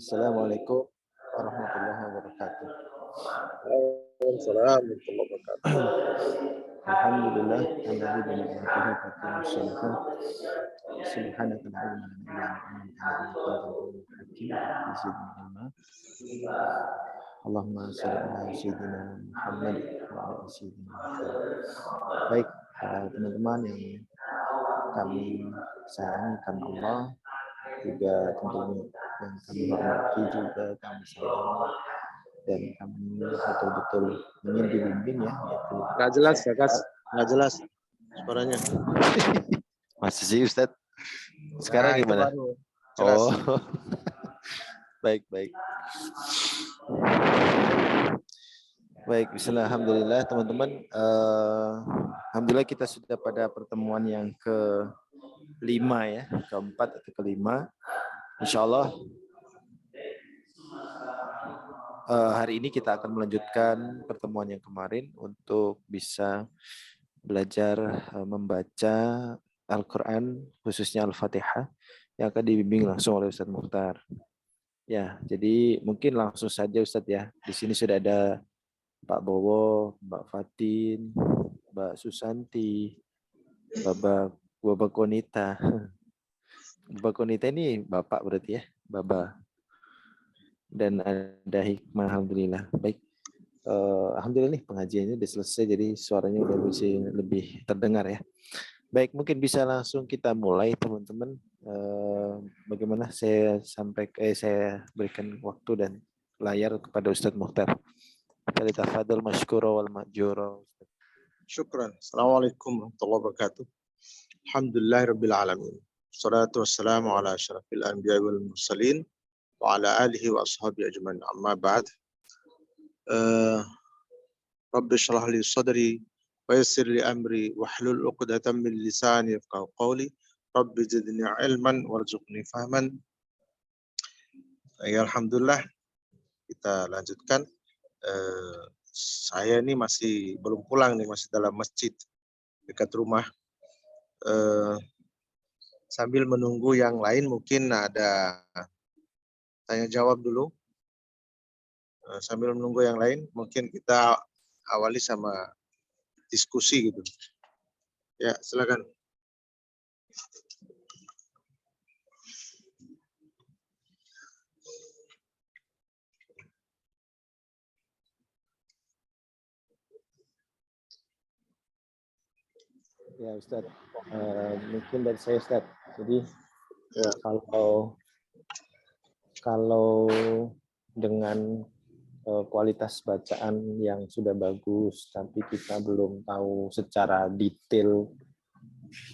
Assalamualaikum warahmatullahi wabarakatuh. Waalaikumsalam warahmatullahi wabarakatuh. Alhamdulillah alladzi bi ni'matihi tatimmu shalihat. Subhanaka la ilma lana illa ma 'allamtana innaka antal alimul hakim. Allahumma shalli ala sayyidina Muhammad wa ala sayyidina Muhammad. Baik, teman-teman yang kami sayangi karena Allah, juga tentunya yang kami hormati juga kami sayangi dan kami betul-betul ingin dibimbing ya, yaitu Nggak jelas ya, Kas? Nggak jelas suaranya. Masih sih Ustadz. Sekarang Nah, gimana? Itu baru jelas. Oh, baik. Baik, bismillah, alhamdulillah teman-teman. Alhamdulillah kita sudah pada pertemuan yang kelima ya, keempat atau kelima. Insya Allah hari ini kita akan melanjutkan pertemuan yang kemarin untuk bisa belajar membaca Al-Quran, khususnya Al-Fatihah, yang akan dibimbing langsung oleh Ustadz Mukhtar. Ya, jadi mungkin langsung saja Ustadz ya. Di sini sudah ada Pak Bowo, Mbak Fatin, Mbak Susanti, Bapak Konita. Bapak Konita ini Bapak berarti ya, Baba. Dan ada Hikmah, alhamdulillah. Baik. Alhamdulillah nih pengajiannya sudah selesai, jadi suaranya udah bisa lebih terdengar ya. Baik, mungkin bisa langsung kita mulai teman-teman. Bagaimana saya berikan waktu dan layar kepada Ustadz Mukhtar. Tafadhol masykura wal ma'jura. Syukran. Assalamualaikum warahmatullahi wabarakatuh. Alhamdulillahirabbil alamin. Wassalatu wassalamu ala asyrafil anbiya'i wal mursalin wa ala alihi wa ashabihi ajmain. Amma ba'd. Rabbi shrah li sadri wa yassir li amri wahlul 'uqdatam min lisani yafqahu qawli. Rabbi zidni ilman warzuqni fahman. Ya, alhamdulillah kita lanjutkan. Saya ini masih belum pulang nih, masih dalam masjid dekat rumah. Sambil menunggu yang lain, mungkin ada tanya jawab dulu. Sambil menunggu yang lain, mungkin kita awali sama diskusi gitu. Ya, silakan. Ya Ustadz, mungkin dari saya Ustadz. Jadi Ya. kalau dengan kualitas bacaan yang sudah bagus, tapi kita belum tahu secara detail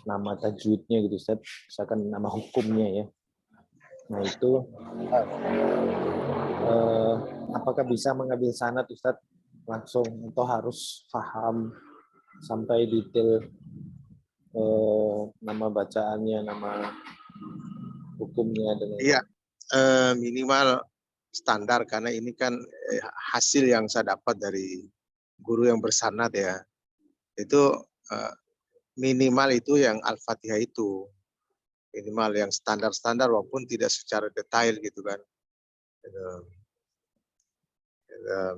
nama tajwidnya gitu Ustadz, misalkan nama hukumnya ya. Nah itu apakah bisa mengambil sanad Ustadz langsung atau harus paham sampai detail nama bacaannya, nama hukumnya dan Iya, minimal standar, karena ini kan hasil yang saya dapat dari guru yang bersanad ya. Itu minimal itu yang Al-Fatihah itu. Minimal yang standar-standar walaupun tidak secara detail gitu kan.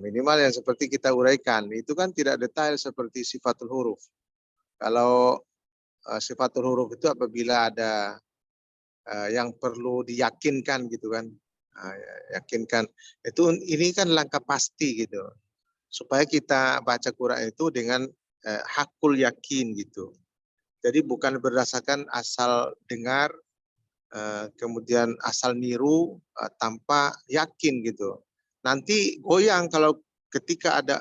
Minimal yang seperti kita uraikan, itu kan tidak detail seperti sifatul huruf. Kalau sifatul huruf itu apabila ada yang perlu diyakinkan gitu kan, yakinkan itu, ini kan langkah pasti gitu, supaya kita baca Quran itu dengan hakul yakin gitu. Jadi bukan berdasarkan asal dengar, kemudian asal niru tanpa yakin gitu. Nanti goyang kalau ketika ada,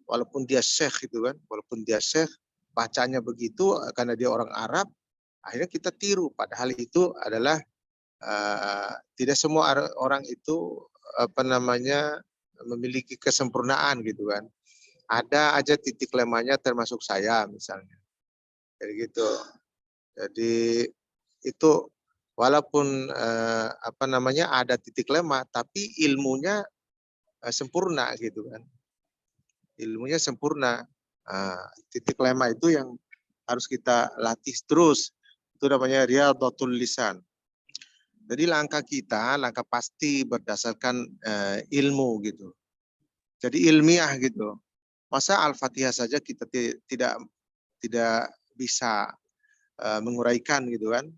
walaupun dia syekh gitu kan, walaupun dia syekh bacanya begitu karena dia orang Arab, akhirnya kita tiru. Padahal itu adalah tidak semua orang itu memiliki kesempurnaan gitu kan. Ada aja titik lemahnya, termasuk saya misalnya. Jadi gitu. Jadi itu walaupun ada titik lemah, tapi ilmunya sempurna gitu kan. Ilmunya sempurna. Titik lemah itu yang harus kita latih terus. Itu namanya riyadhatul lisan. Jadi langkah pasti berdasarkan ilmu gitu. Jadi ilmiah gitu. Masa Al-Fatihah saja kita tidak bisa menguraikan gitu kan.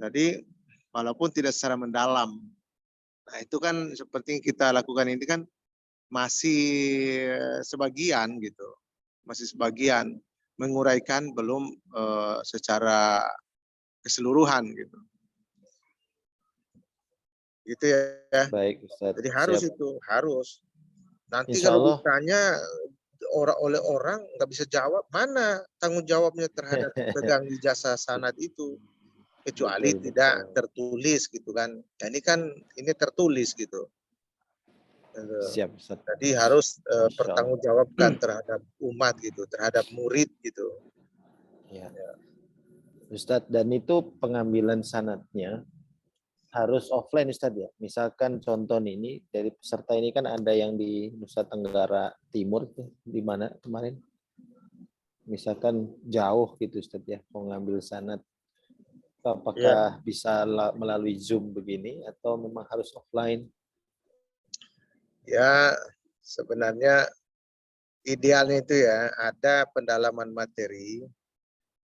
Jadi walaupun tidak secara mendalam. Nah, itu kan seperti yang kita lakukan ini kan masih sebagian gitu. Masih sebagian menguraikan, belum secara keseluruhan gitu. Gitu ya. Baik Ustadz, Jadi harus siap. itu, harus. Nanti Insya kalau Allah. ditanya oleh orang nggak bisa jawab, mana tanggung jawabnya terhadap pegang ijazah sanad itu, kecuali Betul, tidak betul. tertulis gitu kan. Nah, ini kan ini tertulis gitu. Siap Ustadz. Jadi harus Masya Allah. pertanggungjawabkan terhadap umat gitu, terhadap murid gitu. Ya. Ustadz, dan itu pengambilan sanatnya harus offline Ustadz ya. Misalkan contoh ini dari peserta ini kan ada yang di Nusa Tenggara Timur tuh, di mana kemarin? Misalkan jauh gitu Ustadz ya, mau ngambil sanat. Ya, Apakah bisa melalui Zoom begini atau memang harus offline? ya sebenarnya idealnya itu ya ada pendalaman materi.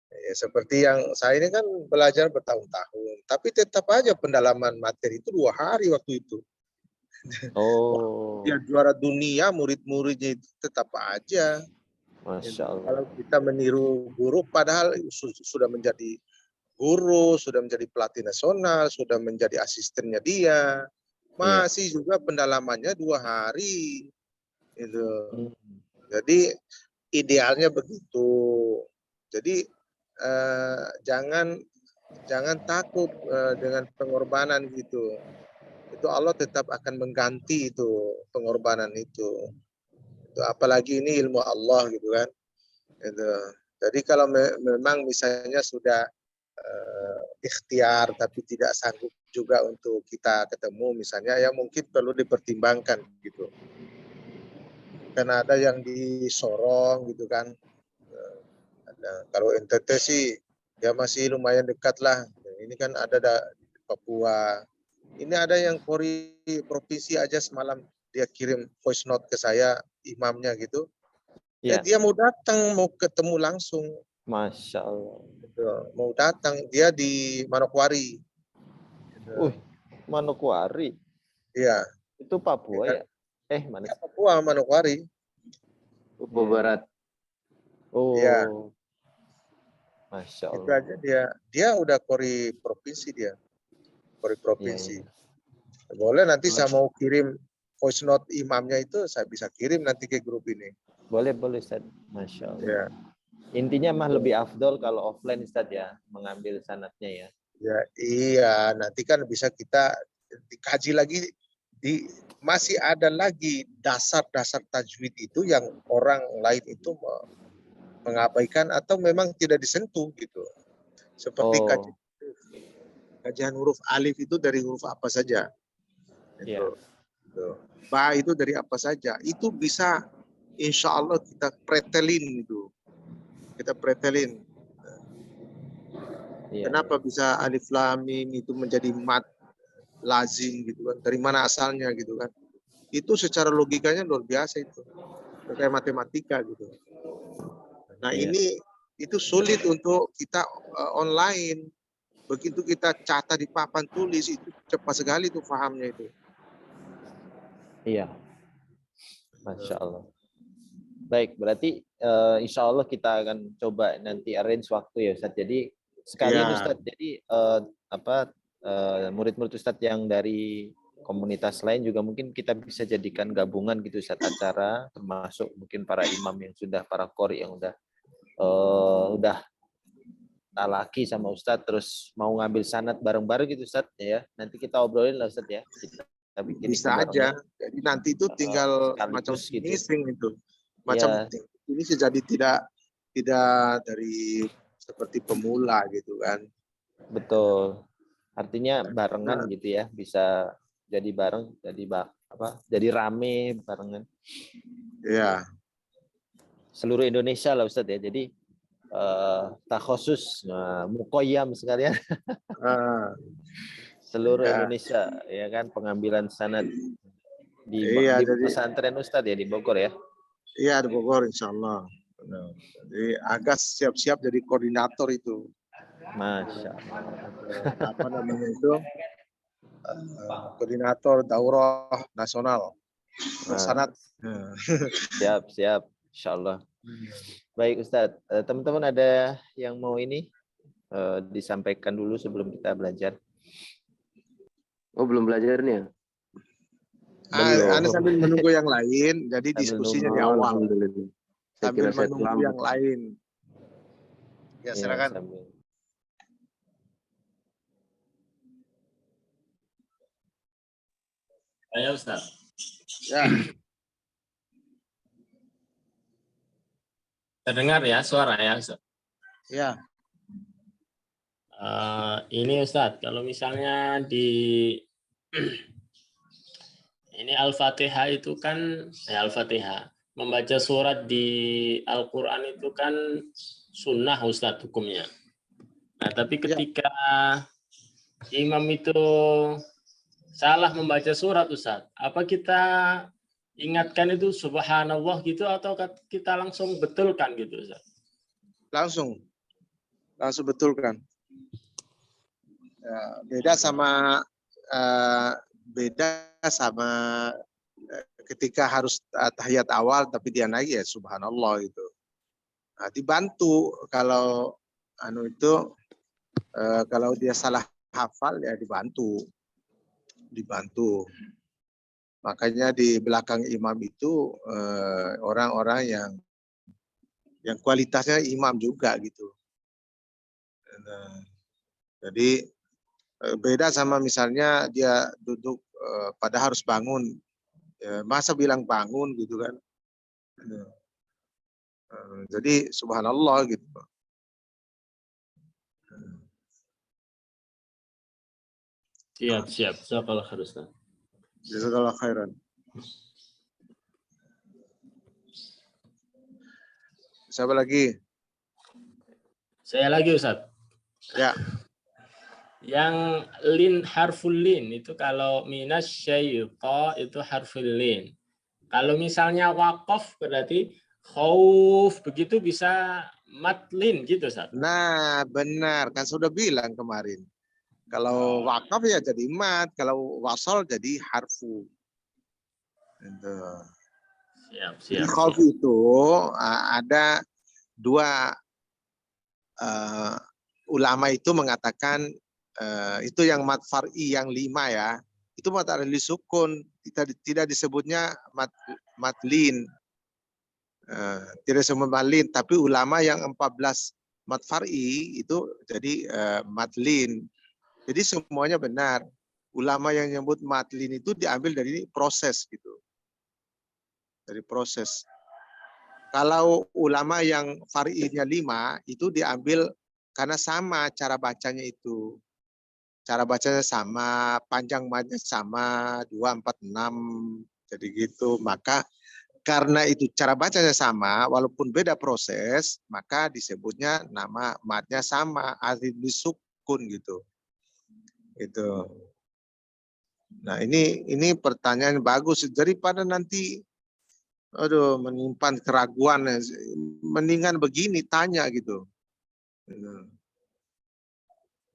Ya, seperti yang saya ini kan belajar bertahun-tahun, tapi tetap aja pendalaman materi itu 2 hari waktu itu. Dia Oh, juara dunia, murid-muridnya itu tetap aja. Masya Allah. Kalau kita meniru guru, padahal sudah menjadi guru, sudah menjadi pelatih nasional, sudah menjadi asistennya dia, Iya. masih juga pendalamannya 2 hari. Itu. Hmm. Jadi idealnya begitu. Jadi jangan takut dengan pengorbanan gitu. Itu Allah tetap akan mengganti itu pengorbanan itu. Itu apalagi ini ilmu Allah gitu kan. Itu. Jadi kalau memang misalnya sudah ikhtiar tapi tidak sanggup juga untuk kita ketemu misalnya, ya mungkin perlu dipertimbangkan gitu. Karena ada yang di Sorong gitu kan. Kalau NTT sih ya masih lumayan dekat lah. Ini kan ada di Papua. Ini ada yang Polri provinsi aja semalam dia kirim voice note ke saya, imamnya gitu. Iya. Dia mau datang, mau ketemu langsung. Masya Allah. Gitu. Mau datang, dia di Manokwari. Gitu. Manokwari. Iya, Itu ya Papua kan? ya? Mana Ya, sih? Papua, Manokwari. Papua Barat. Iya, Oh, Masya itu Allah. aja dia udah Polri provinsi dia, Polri Iya, provinsi. iya. Boleh nanti saya mau kirim voice note imamnya itu, saya bisa kirim nanti ke grup ini. Boleh, boleh Ustaz. Masya Allah. Ya, Intinya mah lebih afdol kalau offline Ustaz ya, mengambil sanatnya ya. ya iya. Nanti kan bisa kita dikaji lagi. Masih ada lagi dasar-dasar tajwid itu yang orang lain itu mengabaikan atau memang tidak disentuh gitu. Seperti Oh, kajian huruf alif itu dari huruf apa saja. Itu. iya. Ba itu dari apa saja. Itu bisa insya Allah kita pretelin itu. Kita pretelin. Iya, iya. Kenapa bisa alif lam mim itu menjadi mat lazim gitu kan? Dari mana asalnya gitu kan? Itu secara logikanya luar biasa itu. Kayak matematika gitu. Nah, Iya. ini itu sulit untuk kita online. Begitu kita catat di papan tulis itu cepat sekali tuh pahamnya itu. Iya. Masya Allah. Baik, berarti insya Allah kita akan coba nanti arrange waktu ya Ustaz. Jadi sekalian Ya, Ustaz, jadi murid-murid Ustaz yang dari komunitas lain juga mungkin kita bisa jadikan gabungan gitu Ustaz, acara, termasuk mungkin para imam yang sudah, para qori yang udah talaki sama Ustaz terus mau ngambil sanad bareng-bareng gitu Ustaz ya. Nanti kita obrolin lah Ustaz ya. Kita bikin itu bisa aja. barengan Jadi nanti itu tinggal macam sekaligus gitu. finishing itu. Macam Ya, ini jadi tidak dari seperti pemula gitu kan. betul. Artinya barengan Nah, gitu ya, bisa jadi bareng, jadi rame barengan. ya, Seluruh Indonesia lah Ustaz ya. Jadi takhusus, mukoyam sekalian Ah, seluruh ya. Indonesia, ya kan, pengambilan sanad Iya, di jadi pesantren Ustadz ya di Bogor ya. iya di Bogor insya Allah. Benar. Jadi agak siap-siap jadi koordinator itu. Masya Allah. Apa namanya itu? Koordinator daurah nasional Nah, sanad. Nah. siap, siap. Insya Allah. Baik Ustadz, teman-teman ada yang mau ini disampaikan dulu sebelum kita belajar? Oh, belum belajar nih ya? Anda Belum. sambil menunggu yang lain, jadi Sambil diskusinya nunggu. di Oh, awal. alhamdulillah. Saya Sambil kira saya menunggu terlambat. yang lain. Ya, Ya, silakan. sambil. Saya Ustaz. Ya, Terdengar ya suara ya Ustaz? ya. Ini Ustaz, kalau misalnya di ini Al-Fatihah itu kan Al-Fatihah membaca surat di Al-Qur'an itu kan sunnah Ustaz hukumnya. Nah, tapi ketika imam itu salah membaca surat Ustaz, apa kita ingatkan itu subhanallah gitu atau kita langsung betulkan gitu Ustaz? Langsung betulkan. Ya, beda sama ketika harus tahiyat awal tapi dia naik ya subhanallah itu. Nah, dibantu kalau kalau dia salah hafal ya dibantu. Makanya di belakang imam itu orang-orang yang kualitasnya imam juga gitu. Nah, jadi beda sama misalnya dia duduk pada harus bangun, masa bilang bangun gitu kan. Jadi subhanallah gitu. Siap. Jazakallah khair Ustaz. Jazakallah khairan. Siapa lagi? Saya lagi Ustaz. Ya. Yang lin harful lin itu kalau minas syaiqa itu harful lin. Kalau misalnya waqaf berarti khauf begitu bisa matlin gitu Ustaz. Nah, benar kan sudah bilang kemarin. Kalau wakaf ya jadi mat, kalau wasal jadi harfu. Gitu. Jadi khauf itu ada dua ulama itu mengatakan itu yang mat far'i yang 5 ya. Itu mat ahli sukun, tidak disebutnya matlin. Tidak disebut matlin, tapi ulama yang 14 mat far'i itu jadi matlin. Jadi semuanya benar. Ulama yang nyebut matlin itu diambil dari proses gitu. Dari proses. Kalau ulama yang far'inya 5 itu diambil karena sama cara bacanya itu. Cara bacanya sama, panjang matnya sama, 2, 4, 6. Jadi gitu. Maka karena itu cara bacanya sama, walaupun beda proses, maka disebutnya nama matnya sama, arti disukun gitu. Itu. Nah, ini pertanyaan bagus daripada nanti menyimpan keraguan, mendingan begini tanya gitu.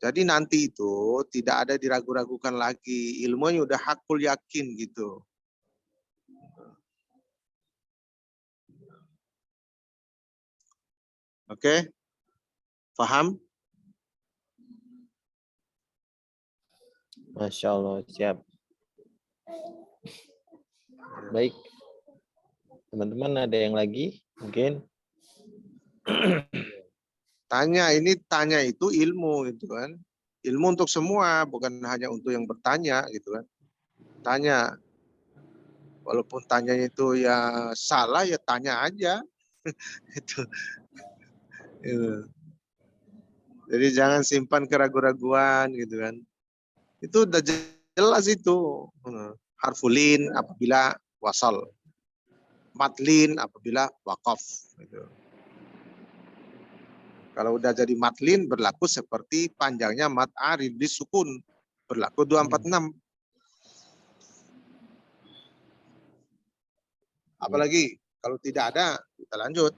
Jadi nanti itu tidak ada diragu-ragukan lagi, ilmunya udah hakul yakin gitu. Oke? Paham? Masya Allah, siap. Baik, teman-teman ada yang lagi mungkin? Tanya itu ilmu gitu kan. Ilmu untuk semua, bukan hanya untuk yang bertanya gitu kan. Tanya. Walaupun tanyanya itu ya salah ya tanya aja. Itu. Jadi jangan simpan keraguan-raguan gitu kan. Itu udah jelas itu. Harfulin apabila wasal. Matlin apabila wakaf. Gitu. Kalau udah jadi matlin berlaku seperti panjangnya mat arid di sukun, berlaku 246. Apalagi kalau tidak ada, kita lanjut.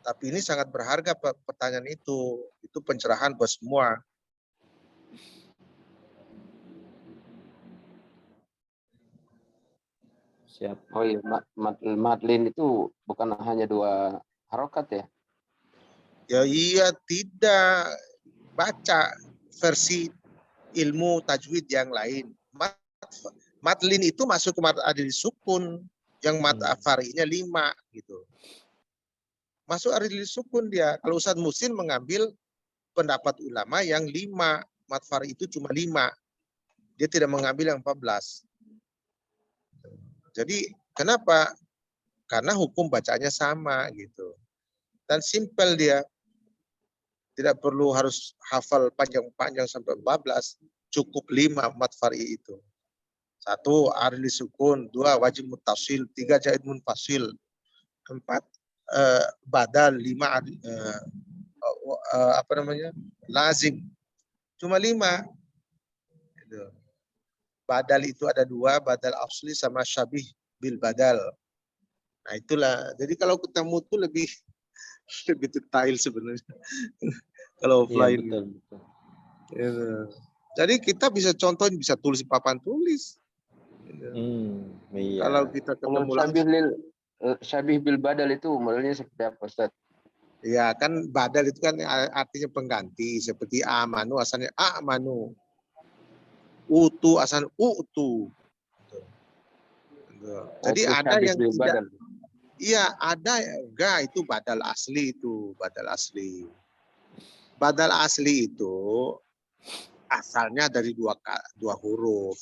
Tapi ini sangat berharga pertanyaan itu. Itu pencerahan buat semua. Siap. Oh iya, matlin itu bukan hanya 2 harokat ya? Ya iya, tidak. Baca versi ilmu tajwid yang lain. Matlin itu masuk ke mat adil sukun. Yang mat afarinya 5 gitu. Masuk adil sukun dia. Kalau Ustadz Musin mengambil pendapat ulama yang 5. Mat fari itu cuma 5. Dia tidak mengambil yang 14. Jadi kenapa? Karena hukum bacanya sama gitu. Dan simpel dia. Tidak perlu harus hafal panjang-panjang sampai 14. Cukup 5 mat fari itu. 1 arli sukun, 2 wajib mutasil, 3 jaid munfasil, 4 badal, 5 apa namanya? Lazim. Cuma 5. Gitu. Badal itu ada 2, badal asli sama syabih bil badal. Nah itulah. Jadi kalau ketemu tuh lebih detail sebenarnya. Kalau offline. Iya, betul. Gitu. Jadi kita bisa contohin, bisa tulis di papan tulis. Gitu. Iya. Kalau kita Kalau ketemu langsung. syabih bil badal itu modelnya seperti apa, Ustaz? Ya kan badal itu kan artinya pengganti. Seperti amanu asalnya amanu. Utu asalnya utu. Jadi ada syabih yang bil tidak. badal. Iya ada, enggak itu badal asli itu, badal asli. Badal asli itu asalnya dari dua huruf.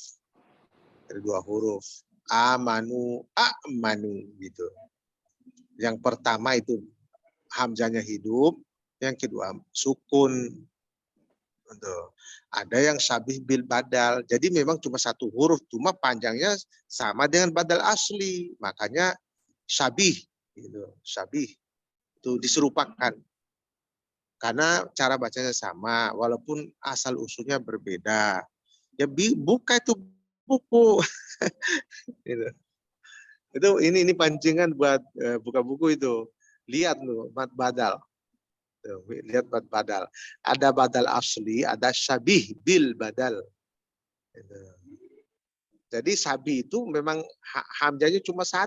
Dari 2 huruf. Amanu, amanu gitu. Yang pertama itu hamzahnya hidup, yang kedua sukun. Ada yang syabih bil badal. Jadi memang cuma 1 huruf, cuma panjangnya sama dengan badal asli. Makanya syabih gitu. Syabih itu diserupakan. Karena cara bacanya sama walaupun asal usulnya berbeda. Ya buka itu buku. Gitu. Itu ini pancingan buat buka buku itu. Lihat loh mat badal. Tuh, lihat mat badal. Ada badal asli, ada syabih bil badal. Gitu. Jadi sabi itu memang hamzahnya cuma 1.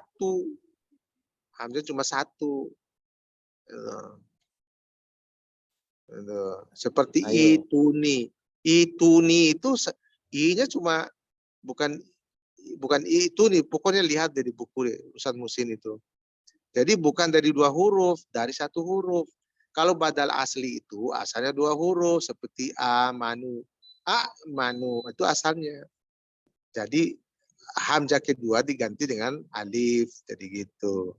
Hamzah cuma 1. Seperti ituni. Ituni itu i-nya cuma bukan itu nih, pokoknya lihat dari buku Ustadz Musin itu. Jadi bukan dari 2 huruf, dari 1 huruf. Kalau badal asli itu asalnya 2 huruf seperti amanu. Amanu itu asalnya. Jadi hamzah kedua diganti dengan alif, jadi gitu.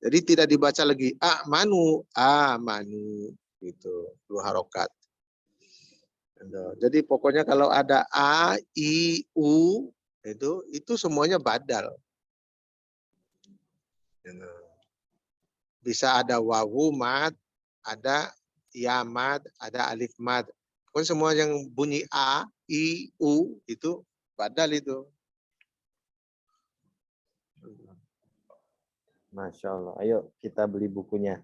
Jadi tidak dibaca lagi amanu, amanu gitu, 2 harokat. Jadi pokoknya kalau ada a, i, u itu semuanya badal. Bisa ada wawu mad, ada ya mad, ada alif mad. Pokoknya semua yang bunyi a, i, u itu badal itu. Masya Allah. Ayo kita beli bukunya.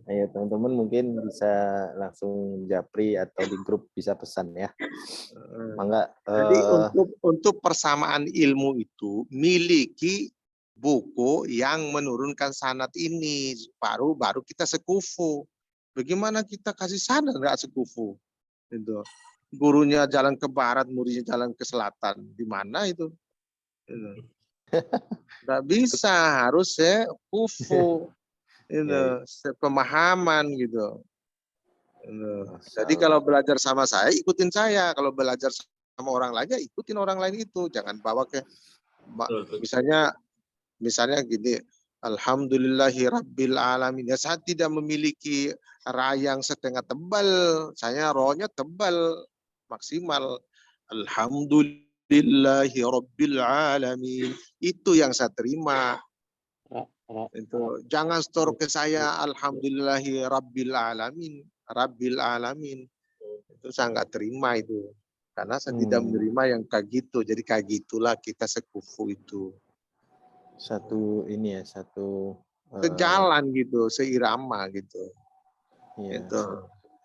Ayo teman-teman mungkin bisa langsung japri atau di grup bisa pesan ya. Mangga. Jadi untuk persamaan ilmu itu miliki buku yang menurunkan sanad ini baru kita sekufu. Bagaimana kita kasih sanad nggak sekufu? Itu gurunya jalan ke barat, muridnya jalan ke selatan. Di mana itu? Nggak bisa, harus sekufu. Itu pemahaman gitu. Jadi kalau belajar sama saya, ikutin saya. Kalau belajar sama orang lain, ya ikutin orang lain itu. Jangan bawa ke, misalnya gini, Alhamdulillahi Rabbil Alamin. Ya, saya tidak memiliki ra yang setengah tebal. Saya rohnya tebal, maksimal. Alhamdulillahi Rabbil Alamin. Itu yang saya terima. Itu jangan store ke saya alhamdulillahi rabbil alamin, rabbil alamin. Itu saya nggak terima itu. Karena saya tidak menerima yang kayak gitu. Jadi kayak gitulah kita sekufu itu. Satu ini ya, satu Sejalan gitu, seirama gitu. ya, Itu.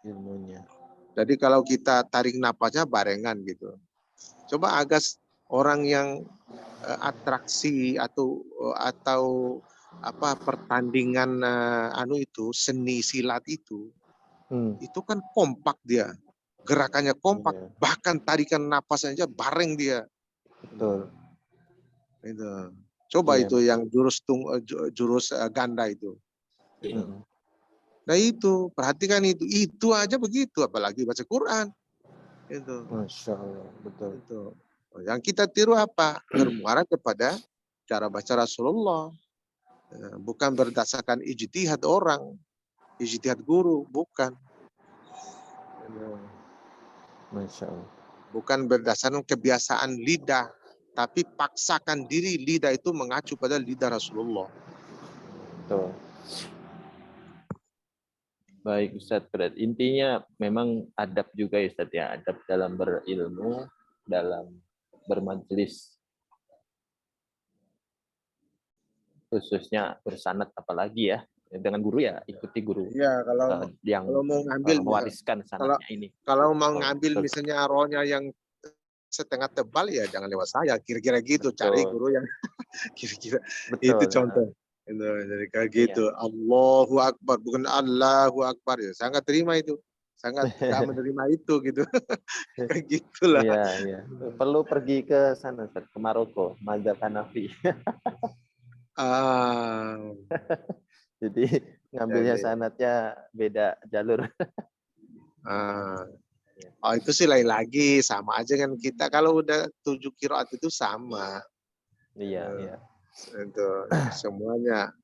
ilmunya. Jadi kalau kita tarik napasnya barengan gitu. Coba agak orang yang atraksi atau apa pertandingan itu seni silat itu kan kompak dia. Gerakannya kompak, bahkan tarikan napas aja bareng dia. Betul. Itu. Coba itu yang jurus ganda itu. Nah itu, perhatikan itu aja begitu, apalagi baca Quran. Itu. Masya Allah, betul. Itu. Yang kita tiru apa? Bermuara kepada cara baca Rasulullah. Bukan berdasarkan ijtihad orang, ijtihad guru, bukan. Masya Allah. Bukan berdasarkan kebiasaan lidah, tapi paksakan diri lidah itu mengacu pada lidah Rasulullah. Betul. Baik Ustadz, berarti intinya memang adab juga ya Ustadz ya, adab dalam berilmu, dalam bermajelis, khususnya bersanad apalagi ya, dengan guru ya, ikuti guru ya, yang kalau mau ngambil mewariskan sanadnya ini. Kalau mau ngambil misalnya rohnya yang setengah tebal ya jangan lewat saya, kira-kira gitu. Betul. Cari guru yang kira-kira itu contoh. Jadi kayak gitu. Allahu Akbar, bukan Allahu Akbar ya. Saya nggak terima itu. Saya nggak menerima itu gitu. Kayak gitulah. Iya, iya. Perlu pergi ke sana, ke Maroko, mazhab Hanafi. Jadi ngambilnya sanadnya beda jalur. Oh itu sih lain lagi, sama aja kan kita kalau udah 7 qiraat itu sama. Iya, iya. Itu semuanya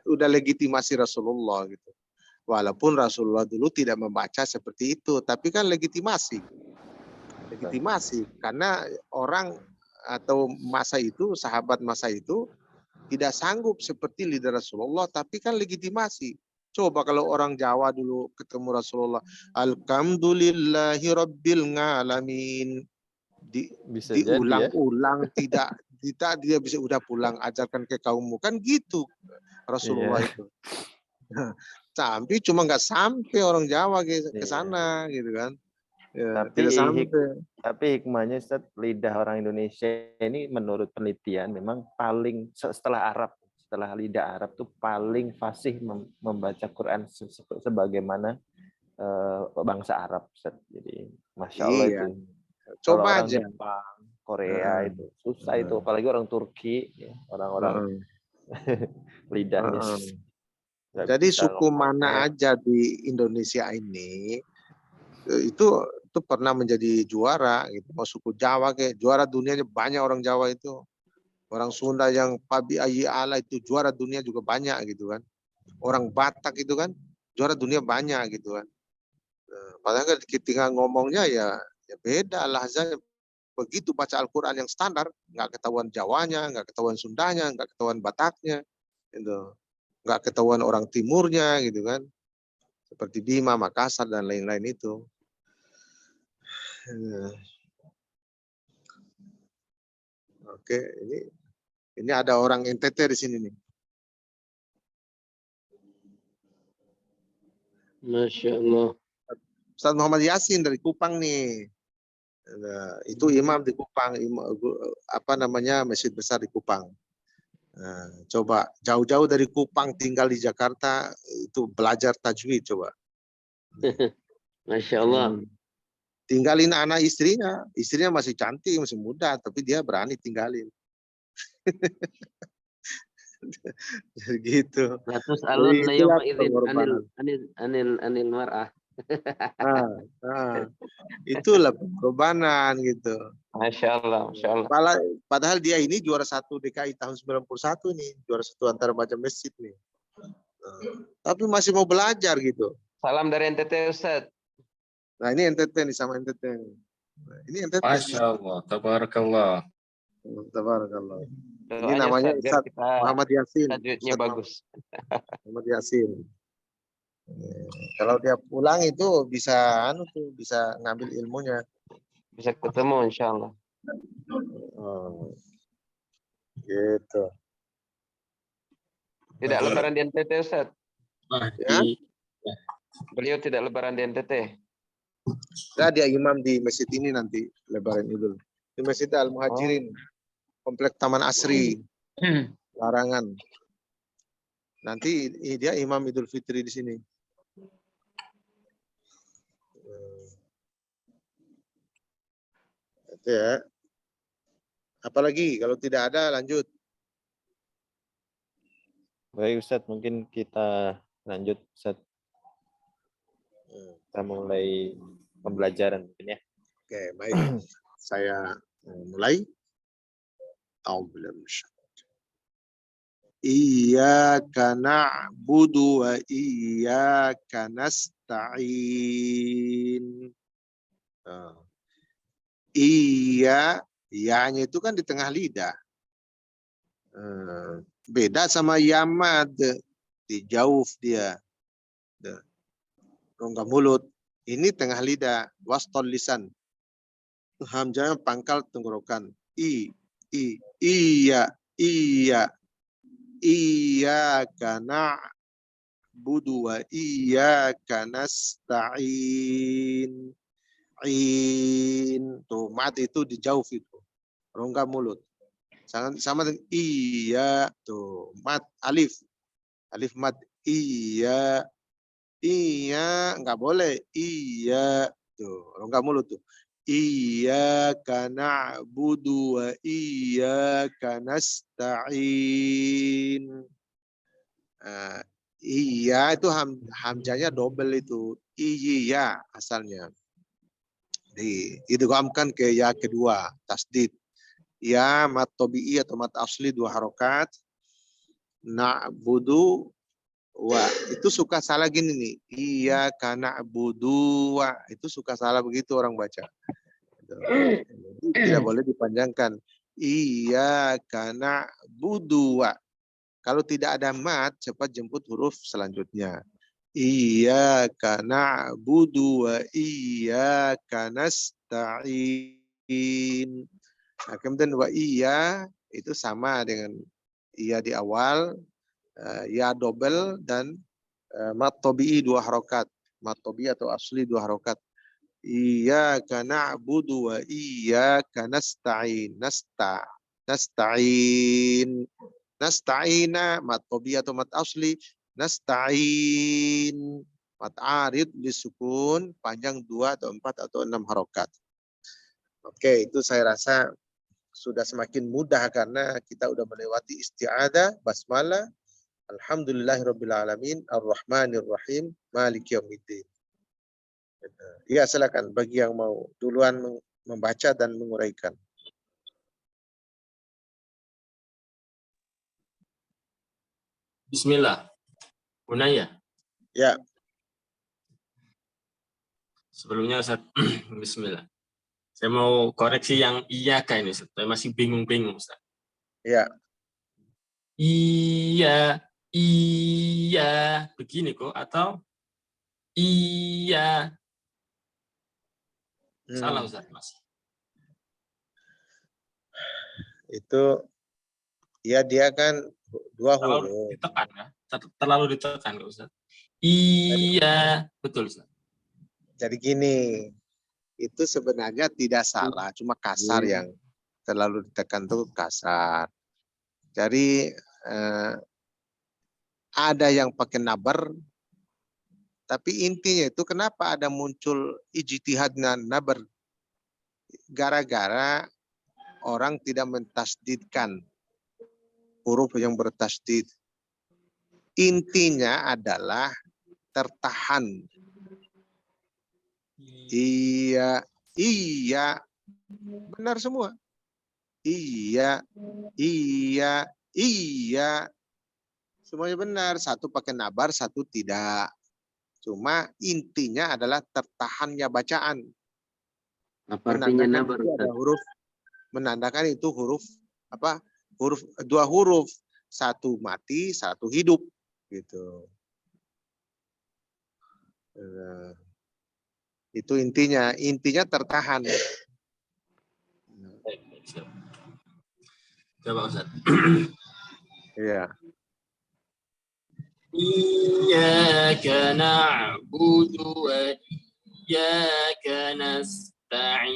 udah legitimasi Rasulullah gitu. Walaupun Rasulullah dulu tidak membaca seperti itu, tapi kan legitimasi karena orang atau masa itu, sahabat masa itu tidak sanggup seperti lidah Rasulullah, tapi kan legitimasi. Coba kalau orang Jawa dulu ketemu Rasulullah, alhamdulillahi rabbil alamin, diulang-ulang ya? tidak dia bisa udah pulang ajarkan ke kaummu, kan gitu Rasulullah itu. Sampai cuma nggak sampai orang Jawa ke sana gitu kan. Ya, tapi hikmahnya Ustaz, lidah orang Indonesia ini menurut penelitian memang paling setelah lidah Arab tuh paling fasih membaca Quran sebagaimana bangsa Arab Ustaz. Jadi Masya Allah itu. Coba orang aja. Jepang, Korea itu susah itu, apalagi orang Turki, orang-orang lidahnya. Jadi suku mana aja di Indonesia ini itu pernah menjadi juara gitu. Mau suku Jawa kayak juara dunianya banyak, orang Jawa itu. Orang Sunda yang Pabi Ayi Ala itu juara dunia juga banyak gitu kan. Orang Batak itu kan juara dunia banyak gitu kan. Padahal ketika ngomongnya ya beda lahzanya. Begitu baca Al-Quran yang standar, nggak ketahuan Jawanya, nggak ketahuan Sundanya, nggak ketahuan Bataknya, gitu. Nggak ketahuan orang Timurnya, gitu kan. Seperti Bima, Makassar, dan lain-lain itu. Oke, ini ada orang NTT di sini nih. Masya Allah. Ustaz Muhammad Yasin dari Kupang nih. Nah, itu imam di Kupang, Masjid besar di Kupang. Nah, coba jauh-jauh dari Kupang tinggal di Jakarta itu belajar tajwid coba. Masya Allah. Tinggalin anak istrinya masih cantik, masih muda, tapi dia berani tinggalin. Gitu. Ratus alun la yawma idzin anil mar'ah. Itulah pengorbanan gitu. Masya Allah, Masya Allah. Padahal dia ini juara 1 DKI tahun 91 nih, juara 1 antara baca masjid nih. Tapi masih mau belajar gitu. Salam dari NTT Ustaz. Nah ini NTT nih, sama NTT. Nah, ini NTT. Masya Allah, tabarakallah. Tabarakallah. Ini Doanya namanya Ustaz, biar Ustaz kita Muhammad Yasin. tajwidnya Ustaz bagus. Muhammad Yasin. Kalau dia pulang itu bisa bisa ngambil ilmunya. Bisa ketemu insya Allah. Oh, gitu. Tidak lebaran di NTT Ustaz. Wah, Ya? Beliau tidak lebaran di NTT. Dia imam di masjid ini nanti lebaran Idul. Di Masjid Al-Muhajirin, Komplek Taman Asri, Larangan. Nanti dia imam Idul Fitri di sini. Itu ya. Apalagi kalau tidak ada lanjut. Baik Ustadz, mungkin kita lanjut Ustadz. Kita mulai pembelajaran mungkin ya. Oke, baik. Saya mulai. Iyyaka na'budu wa iyyaka nasta'in. Iya, ya-nya itu kan di tengah lidah. Beda sama yamad, di jauh dia. Rongga mulut. Ini tengah lidah, wastol lisan. Hamzah pangkal tenggorokan. Iya. Iyyaka na'budu wa iyyaka nasta'in. Tuh, mat itu dijauh itu. Rongga mulut. Sama dengan iya, tuh, mat alif. Alif mat iya. Iya, enggak boleh. Iya, tuh, rongga mulut tuh. Iyyaka na'budu wa iyyaka nasta'in. Iya itu hamzanya double itu. Iya asalnya. Diidghamkan ke ya kedua, tasdid. Ya mat tabi'i atau mat asli 2 harokat. Na'budu wa itu suka salah gini nih. Iyyaka na'budu wa itu suka salah begitu orang baca. Tidak boleh dipanjangkan. Iyyaka na'budu wa. Kalau tidak ada mat, cepat jemput huruf selanjutnya. Iyyaka na'budu wa iyyaka nasta'in. Nah, kemudian wa iya itu sama dengan iya di awal, ya double dan mat tabi'i 2 harokat. Mat tabi'i atau asli 2 harokat. Iyyaka na'budu wa iyyaka nasta'in. Nasta'in. Nasta'ina mat tabi'i atau mat asli. Nasta'in. Mat arid disukun panjang 2 atau 4 atau 6 harokat. Oke, itu saya rasa sudah semakin mudah karena kita udah melewati isti'adah, basmalah, alhamdulillahirabbil alamin, arrahmanirrahim, maliki yaumiddin. Ya, silakan bagi yang mau duluan membaca dan menguraikan. Bismillah. Bunaya. Ya. Sebelumnya Ustaz, bismillah. Saya mau koreksi yang iya ini Ustaz. Saya masih bingung-bingung Ustaz. Ya. Iya begini kok atau iya salah Ustaz masih. Itu ya dia kan 2 Terlalu huruf. ditekan ya? Terlalu ditekan Kak Ustaz. Iya, betul Ustaz. Jadi gini, itu sebenarnya tidak salah, cuma kasar yang terlalu ditekan tuh kasar. Jadi ada yang pakai nabar, tapi intinya itu kenapa ada muncul ijtihadna nabar? Gara-gara orang tidak mentasdidkan huruf yang bertasdid. Intinya adalah tertahan. Iya, benar semua. Iya. Semuanya benar. Satu pakai nabar, satu tidak. Cuma intinya adalah tertahannya bacaan. Apa artinya Menandakan nabar? itu ada huruf menandakan itu huruf apa? Dua huruf, satu mati, satu hidup gitu. Itu intinya tertahan. Baik, baik, siap. Coba Ustaz. Iya. Iyyaka na'budu wa iyyaka nasta'in.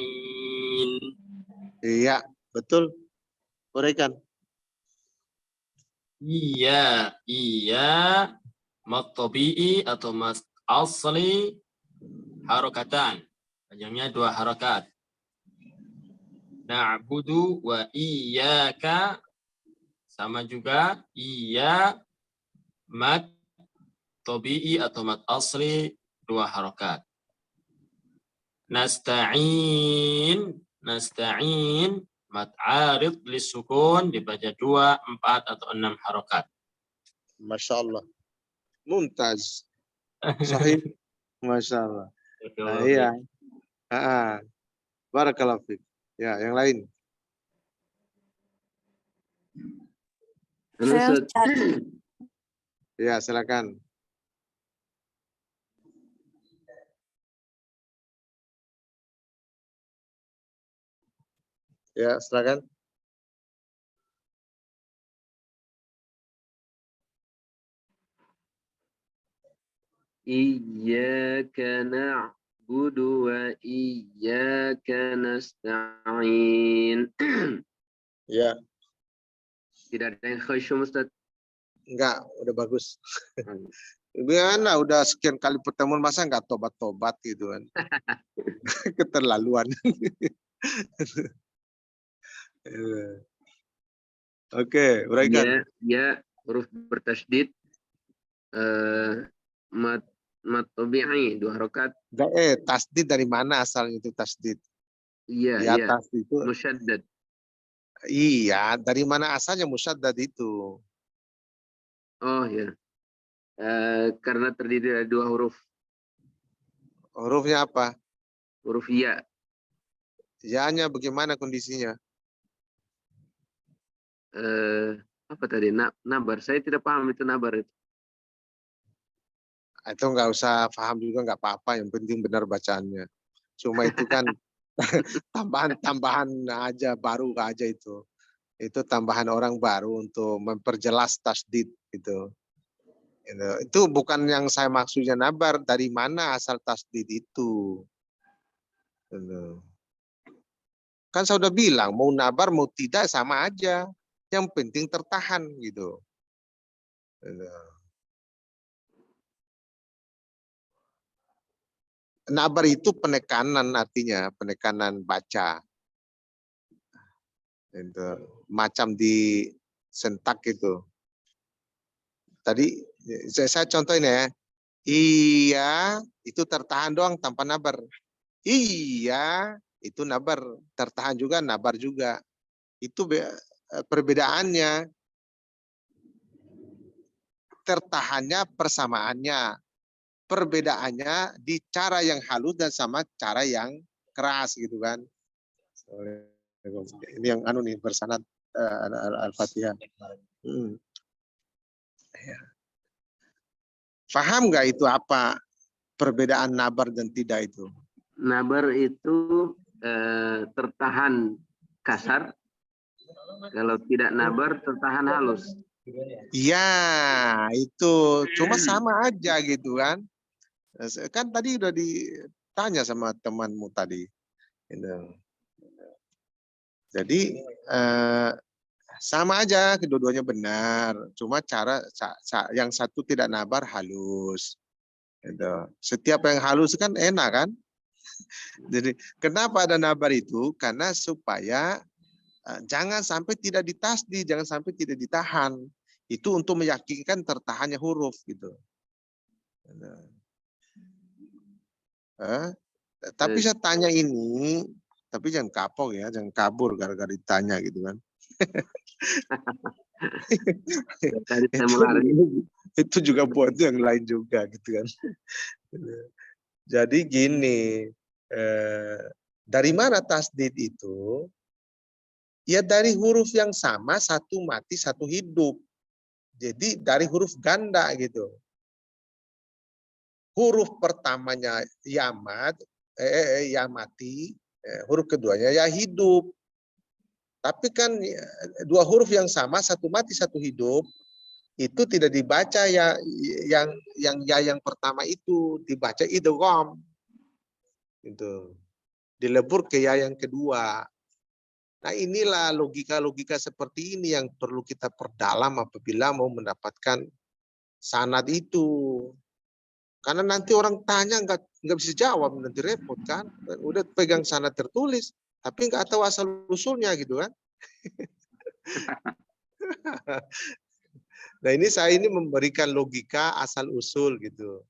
Iya, betul. Uraikan. Iya mat tabi'i atau mat asli harokatan. Panjangnya 2 harokat. Na'budu wa iyyaka sama juga iya mat tabi'i atau mat asli 2 harokat. Nasta'in mat arid lisukun dibaca 2, 4 atau 6 harokat. Masya Allah. Mumtaz. Sahih. Masya Allah. Nah, iya. Barakallahu fiik. Ya, yang lain. Ustaz. Ya, silakan. Ya, silakan. Iyyaka na'budu wa iyyaka nasta'in. Ya, Tidak ada yang khusyuk, Ustaz. enggak, udah bagus. Gimana udah sekian kali pertemuan masa enggak tobat-tobat gitu kan. Keterlaluan. Oke, uraikan. Ya, huruf bertasydid mat tabi'i 2 harokat. Tasdid dari mana asalnya itu tasdid? Iya, Ya, iya. tasdid itu. Musyaddad. Iya, dari mana asalnya musyaddad itu? Oh ya. Karena terdiri dari 2 huruf. Hurufnya apa? Huruf ya. Ya-nya bagaimana kondisinya? Apa tadi? Nabar. Saya tidak paham itu nabar itu. Itu nggak usah paham juga nggak apa-apa, yang penting benar bacaannya. Cuma itu kan tambahan aja, baru aja itu. Itu tambahan orang baru untuk memperjelas tasdid gitu. Itu bukan yang saya maksudnya nabar, dari mana asal tasdid itu. Kan saya udah bilang, mau nabar mau tidak sama aja. Yang penting tertahan gitu. Nabar itu penekanan, artinya penekanan baca. Itu macam di sentak itu. Tadi saya contohin ya. Iya, itu tertahan doang tanpa nabar. Iya, itu nabar, tertahan juga, nabar juga. Itu perbedaannya. Tertahannya persamaannya. Perbedaannya di cara yang halus dan sama cara yang keras gitu kan. Ini yang anu nih bersanad Al-Fatihah. Paham nggak itu apa perbedaan nabar dan tidak itu? Nabar itu tertahan kasar. Kalau tidak nabar tertahan halus. Iya, itu cuma sama aja gitu kan. Kan tadi udah ditanya sama temanmu tadi. Jadi sama aja, kedua-duanya benar. Cuma cara yang satu tidak nabar, halus. Setiap yang halus kan enak kan. Jadi kenapa ada nabar itu? Karena supaya jangan sampai tidak ditasdi, jangan sampai tidak ditahan. Itu untuk meyakinkan tertahannya huruf gitu. Tapi saya tanya ini, tapi jangan kapok ya, jangan kabur gara-gara ditanya gitu kan. Itu juga buat yang lain juga gitu kan. Jadi gini, dari mana tasdid itu? Ya dari huruf yang sama, satu mati, satu hidup. Jadi dari huruf ganda gitu. Huruf pertamanya ya mati, huruf keduanya ya hidup. Tapi kan dua huruf yang sama, satu mati, satu hidup, itu tidak dibaca ya yang pertama itu, dibaca idgham. Gitu. Dilebur ke ya yang kedua. Nah, inilah logika-logika seperti ini yang perlu kita perdalam apabila mau mendapatkan sanad itu. Karena nanti orang tanya nggak bisa jawab, nanti repot kan. Udah pegang sanad tertulis, tapi nggak tahu asal usulnya gitu kan. Nah, saya ini memberikan logika asal usul gitu.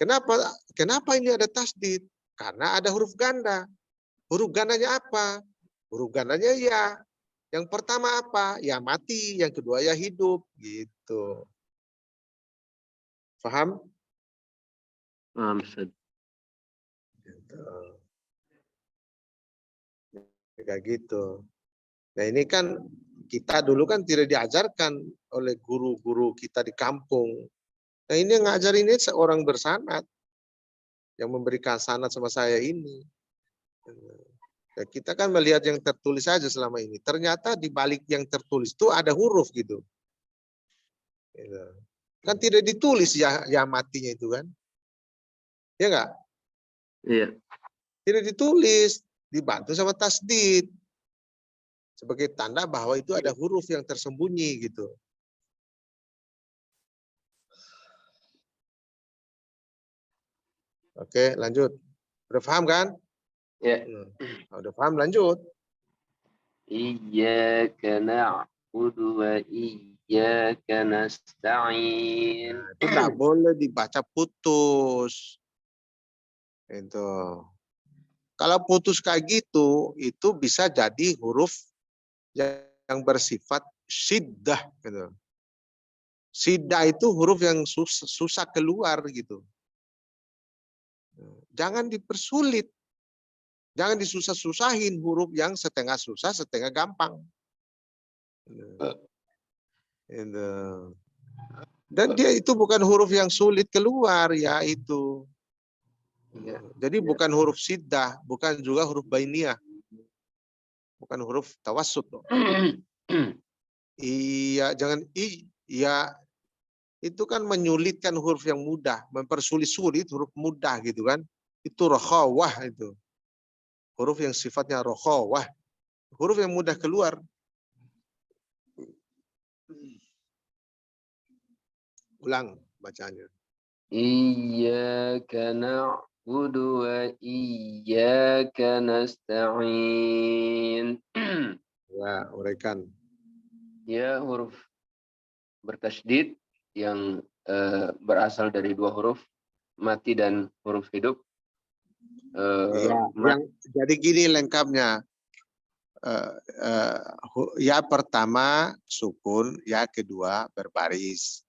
Kenapa ini ada tasdid? Karena ada huruf ganda. Huruf gandanya apa? Huruf gandanya ya. Yang pertama apa? Ya mati, yang kedua ya hidup gitu. Paham? Ustaz. Gitu. Kayak gitu. Nah, ini kan kita dulu kan tidak diajarkan oleh guru-guru kita di kampung. Nah, ini yang ngajar ini seorang bersanad yang memberikan sanad sama saya ini. Ya, kita kan melihat yang tertulis saja selama ini. Ternyata di balik yang tertulis itu ada huruf gitu. Kan tidak ditulis ya matinya itu kan. Ya enggak? Iya. Tidak ditulis, dibantu sama tasdid. Sebagai tanda bahwa itu ada huruf yang tersembunyi gitu. Oke, lanjut. Udah paham kan? Ya. Udah paham, lanjut. Iyyaka na'budu wa iyyaka nasta'in. Nah, itu nggak boleh dibaca putus. Itu. Kalau putus kayak gitu, itu bisa jadi huruf yang bersifat syiddah. Gitu. Syiddah itu huruf yang susah keluar gitu. Jangan dipersulit. Jangan disusah-susahin huruf yang setengah susah, setengah gampang. Dan dia itu bukan huruf yang sulit keluar, ya itu. Jadi bukan huruf syiddah, bukan juga huruf bainiyah. Bukan huruf tawassut. Iya, jangan iya. Itu kan menyulitkan huruf yang mudah, mempersulit-sulit huruf mudah gitu kan. Itu rokhawah itu. Huruf yang sifatnya rokhawah. Huruf yang mudah keluar. Ulang bacanya. Iyyaka na'budu wa iyyaka nasta'in. Ya, uraikan. Ya, huruf bertasydid yang berasal dari dua huruf, mati dan huruf hidup. Jadi gini lengkapnya. Ya pertama sukun, ya kedua berbaris.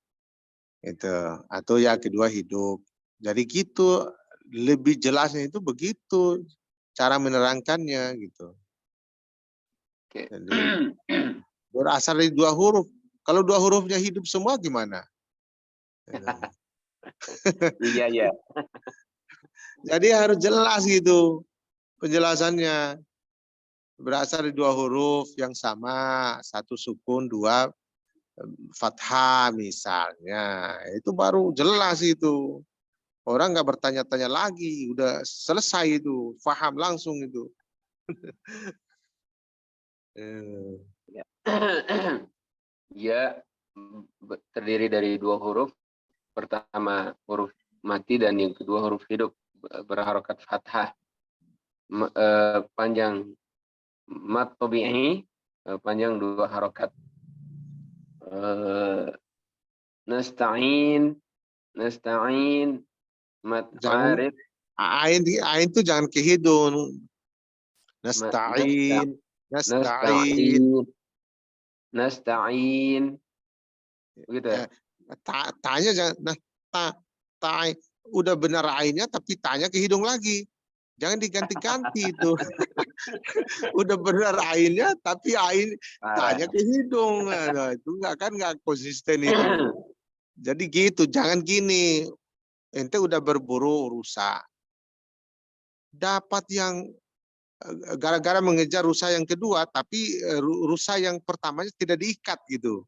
Itu. Atau ya kedua hidup. Jadi gitu, lebih jelasnya itu begitu cara menerangkannya gitu. Jadi, berasal dari dua huruf. Kalau dua hurufnya hidup semua gimana? Iya, iya. Jadi harus jelas gitu penjelasannya. Berasal dari dua huruf yang sama, satu sukun, dua fathah misalnya. Itu baru jelas itu. Orang nggak bertanya-tanya lagi, udah selesai itu, paham langsung itu. Ya, terdiri dari dua huruf. Pertama huruf mati dan yang kedua huruf hidup berharokat fathah. Panjang mat tabi'i, panjang dua harokat. Nasta'in, mat arif. Ain itu jangan ke hidung. Nasta'in. Begitu ya? Tanya jangan. Udah benar ainnya tapi tanya ke hidung lagi. Jangan diganti-ganti itu. Udah benar ainnya, tapi ain Parah. tanya ke hidung. Nah, itu nggak konsisten itu. Jadi gitu, jangan gini. Ente udah berburu rusa. Dapat yang gara-gara mengejar rusa yang kedua, tapi rusa yang pertamanya tidak diikat gitu.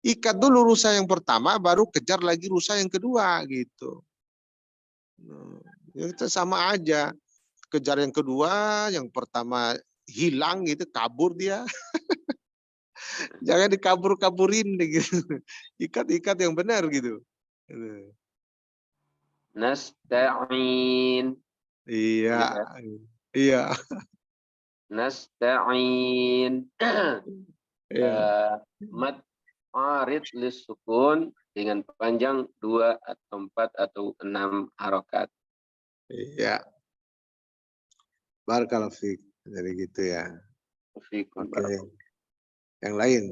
Ikat dulu rusa yang pertama, baru kejar lagi rusa yang kedua gitu. Itu sama aja. Kejar yang kedua, yang pertama hilang gitu, kabur dia. Jangan dikabur-kaburin gitu. Ikat-ikat yang benar gitu. Nasta'in. Iya, Ya. iya, Nasta'in. iya, Mad arid lis sukun dengan panjang 2 atau 4 atau 6 harokat. iya. Barakallahu fiik. Jadi gitu ya. Fikum Oke. barakallahu. Yang lain.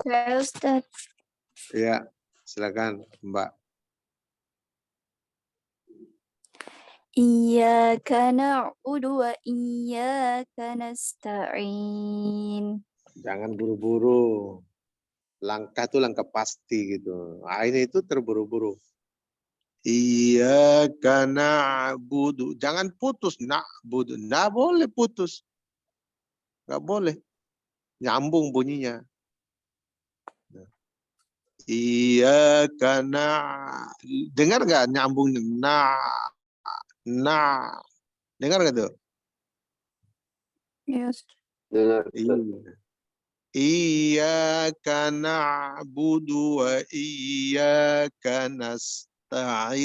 Ya, Ustaz. Iya, silakan Mbak. Iyyaka na'budu wa iyyaka nasta'in. Jangan buru-buru. Langkah itu langkah pasti gitu. Ini itu terburu-buru. Iyyaka na'budu. Jangan putus na'budu. Nggak boleh putus. Nggak boleh. Nyambung bunyinya. Iyyaka dengar nggak nyambung dengar nggak tuh? Ya, Ustaz. Dengar. Iyyaka na'budu wa iyyaka nasta'in.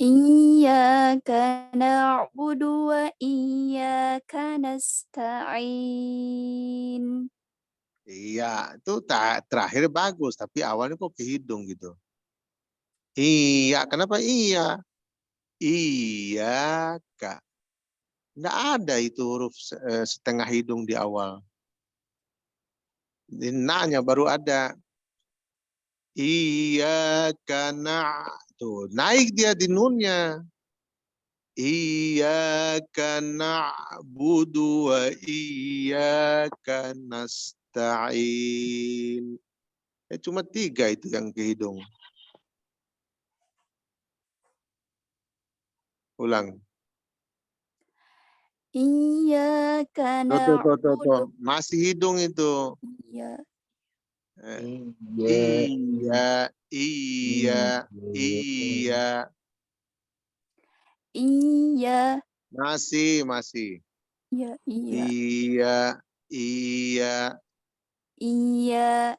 Iyyaka na'budu wa iyyaka nasta'in. Iya, itu terakhir bagus, tapi awalnya kok ke hidung gitu. Iya, kenapa iya? Iyyaka. Nggak ada itu huruf setengah hidung di awal. Di na-nya baru ada. Iyyaka tuh naik dia di nunnya. Iyyaka na'budu wa iyyaka nasta'in. Cuma 3 itu yang ke hidung. Ulang. Iyyaka Tuh. na'budu. Masih hidung itu. Iya. Iya. Iya. Masih. Iya. Iya. Iya.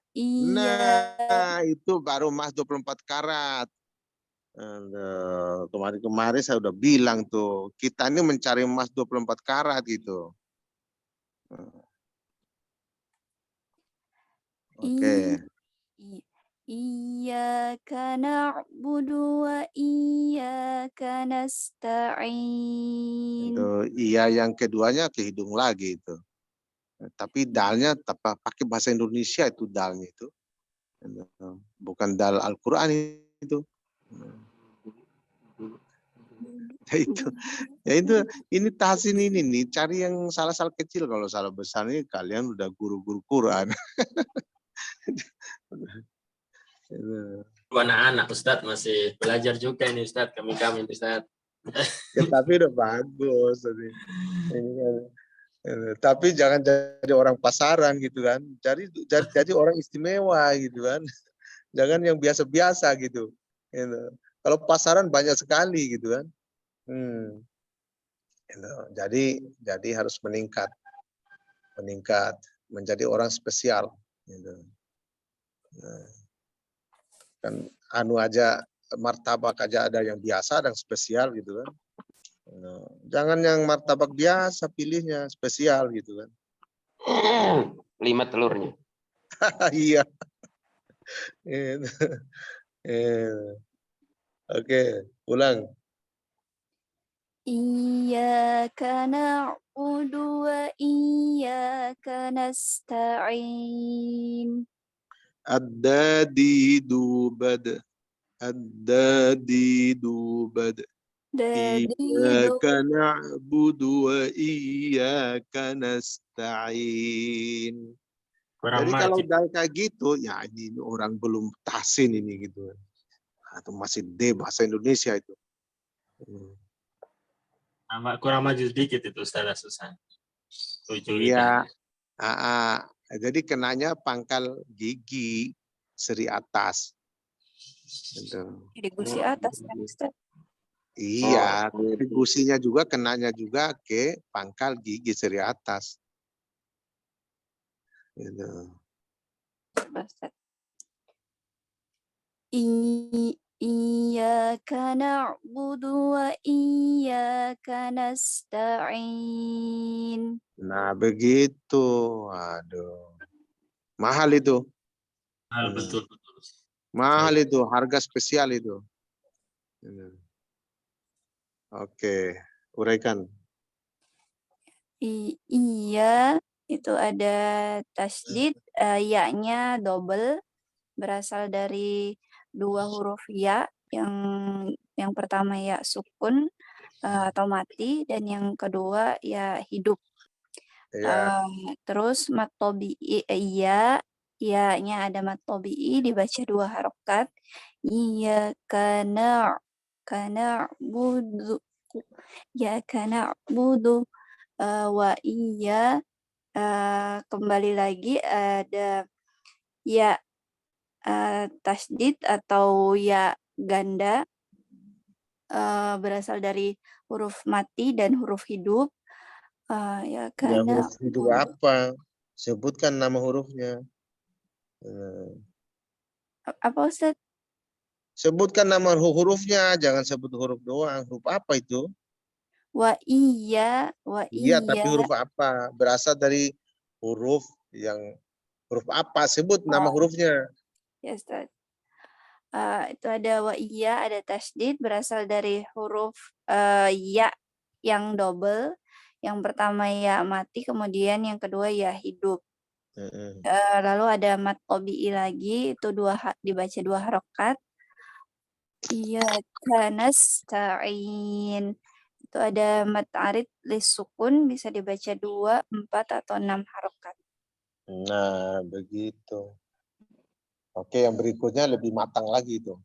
Nah, itu baru mas 24 karat. Kemarin saya udah bilang tuh, kita ini mencari emas 24 karat gitu. Oke. Iyyaka na'budu wa iyyaka nasta'in. Itu iya yang keduanya ke hidung lagi itu. Tapi dalnya pakai bahasa Indonesia itu dalnya itu. Bukan dal Al-Qur'an itu. Ya itu ini tahsin ini nih, cari yang salah-salah kecil, kalau salah besar ini kalian udah guru-guru Quran. Anak-anak Ustadz masih belajar juga ini Ustadz, kami Ustadz. Ya, tapi udah bagus tadi. Tapi jangan jadi orang pasaran gitu kan. Jadi orang istimewa gitu kan. Jangan yang biasa-biasa gitu. Kalau pasaran banyak sekali gitu kan. Jadi harus meningkat menjadi orang spesial. Kan aja martabak aja ada yang biasa dan spesial gitu kan. Jangan yang martabak biasa, pilihnya spesial gitu kan. 5 telurnya. Iya. Oke, ulang. Iyyaka na'budu wa iyyaka nasta'in. Ad-dadidu bad. Ad-dadidu bad. Dadidu. Iyyaka na'budu wa iyyaka nasta'in. Kurang Jadi kalau margin. udah kayak gitu, ya ini orang belum tahsin ini gitu. Atau masih D bahasa Indonesia itu. Kurang maju sedikit itu Ustaz Susan. Tujuh Iya. lidahnya. Jadi kenanya pangkal gigi seri atas. Gitu. Jadi gusi atas kan Ustaz. Iya, tapi gusinya juga kenanya juga ke pangkal gigi seri atas. Gitu. Ustaz. Iyyaka na'budu wa iyyaka nasta'in. Nah, begitu. Aduh. Mahal itu. Hal betul. Mahal itu, harga spesial itu. Oke, uraikan. Iya, itu ada tasydid, ya-nya double, berasal dari dua huruf ya, yang pertama ya sukun atau mati, dan yang kedua ya hidup. Ya. Terus mat tobi'i iya, ya-nya ada mat tobi'i dibaca 2 harokat. Iyyaka na'budu. Iyyaka na'budu wa iya, kembali lagi ada ya tasydid atau ya ganda, berasal dari huruf mati dan huruf hidup. Ya Ya, karena huruf hidup apa? Sebutkan nama hurufnya. apa Ustaz? Sebutkan nama hurufnya, jangan sebut huruf doang. Huruf apa itu? Wa iya, Iya, tapi huruf apa? Berasal dari huruf apa? Sebut nama hurufnya. Ya Ustaz. Itu ada wa iya, ada tasydid berasal dari huruf ya yang double. Yang pertama ya mati, kemudian yang kedua ya hidup. Lalu ada mat tobi'i lagi, itu dibaca 2 harokat. Iyyaka nasta'in. Itu ada mat arid lis sukun, bisa dibaca 2, 4, atau 6 harokat. Nah, begitu. Oke, yang berikutnya lebih matang lagi itu.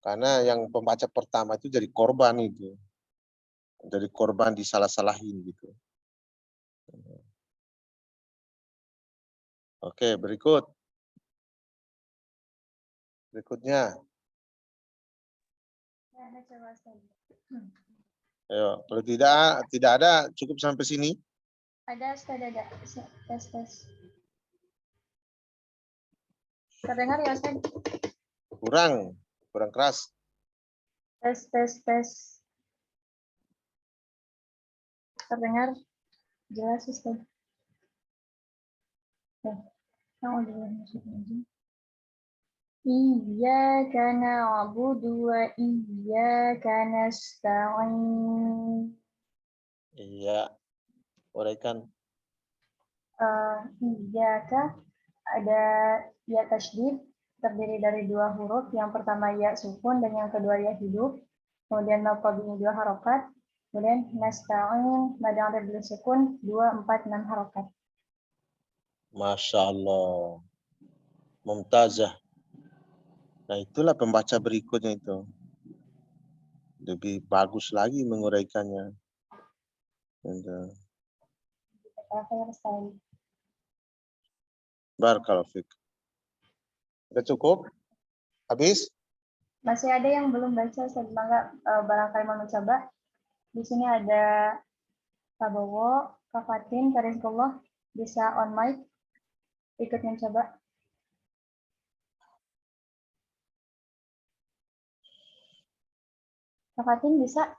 Karena yang pembaca pertama itu jadi korban itu. Jadi korban disalah-salahin gitu. Oke, berikut. Berikutnya. Ayo, kalau tidak ada, cukup sampai sini. Ada, Ustaz, ada. Tes. Terdengar ya, Ustaz? Kurang keras. Tes. Terdengar jelas, Ustaz? Iyyaka na'budu wa iyyaka nasta'in. Iya. Uraikan. Iyyaka ada ya tasydid, terdiri dari 2 huruf. Yang pertama ya sukun dan yang kedua ya hidup. Kemudian mad tabi'i 2 harokat. Kemudian nasta'in mad arid bil sukun 2, 4, 6 harokat. Masya Allah. Mumtazah. Nah, itulah pembaca berikutnya itu. Lebih bagus lagi menguraikannya. Barakallahu fiik. Sudah cukup? Habis? Masih ada yang belum baca, Ustaz. Bangga barangkali mau mencoba. Di sini ada Kak Bowo, Kak Fatin, Kak Rizkullah, bisa on mic ikut mencoba. Kak Fatin bisa?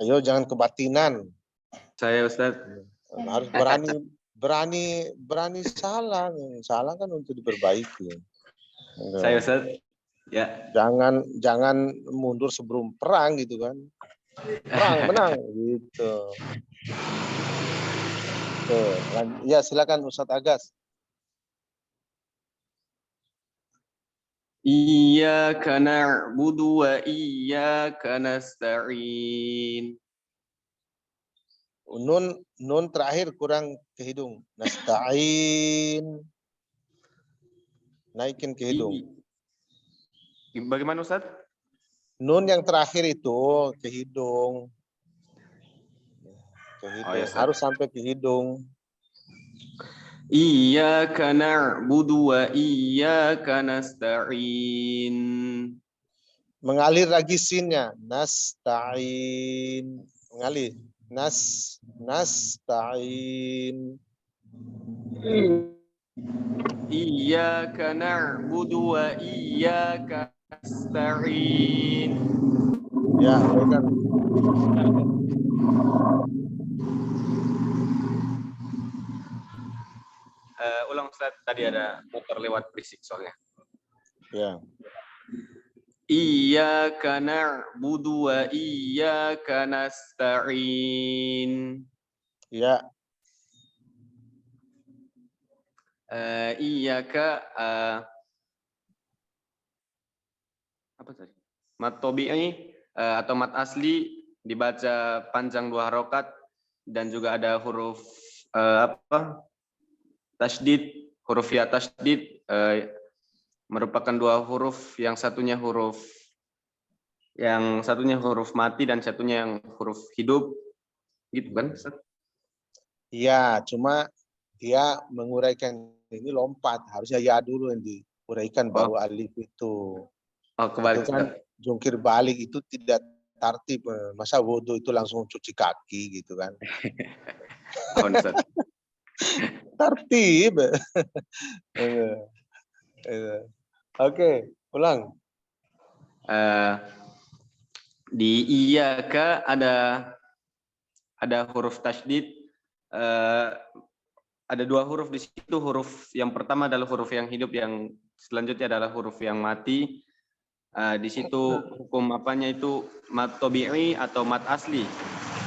Ayo, jangan kebatinan. Saya Ustaz. Harus berani salah. Salah kan untuk diperbaiki. Saya Ustaz. Ya. Jangan mundur sebelum perang gitu kan. Perang menang gitu. Ya, silakan Ustadz Agas. Iyyaka na'budu wa iyyaka nasta'in. Nun terakhir kurang ke hidung. Nasta'in. Naikin ke hidung. Bagaimana Ustaz? Nun yang terakhir itu ke hidung. Ke hidung. Oh, ya, Ustaz. Harus sampai ke hidung. Iyyaka na'budu wa iyyaka nasta'in. Mengalir lagi sinnya. Nasta'in. Mengalir. Nasta'in. Iyyaka na'budu wa iyyaka nasta'in. Ya, uraikan. Ulang Ustaz, tadi ada motor lewat berisik soalnya. Ya. Iyyaka na'budu wa iyyaka nasta'in. Ya. Iyyaka apa tadi? Mat tabi'i atau mat asli dibaca panjang 2 harokat dan juga ada huruf tasydid, huruf ya tasydid merupakan 2 huruf, yang satunya huruf mati dan satunya yang huruf hidup, gitu kan Ustaz? Iya, cuma dia menguraikan ini lompat, harusnya ya dulu yang diuraikan baru alif itu. Oh, kebalik. Itu kan jungkir balik itu tidak tertib. Masa wudhu itu langsung cuci kaki gitu kan? Oh, Ustaz. Tertib. Oke, ulang. Di iyyaka ada huruf tasydid, ada 2 huruf di situ. Huruf yang pertama adalah huruf yang hidup, yang selanjutnya adalah huruf yang mati. Di situ hukum apanya itu mat tabi'i atau mat asli,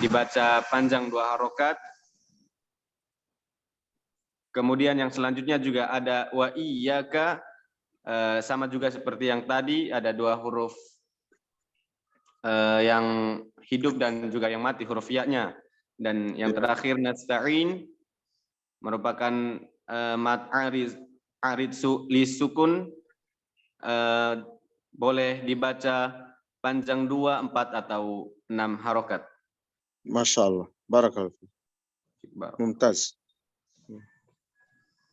dibaca panjang 2 harokat. Kemudian yang selanjutnya juga ada wa iyyaka, sama juga seperti yang tadi, ada 2 huruf yang hidup dan juga yang mati, huruf ya-nya. Dan yang terakhir nasta'in merupakan mat arid li sukun, boleh dibaca panjang 2, 4 atau 6 harokat. Masya Allah, barakallahu. Mumtaz.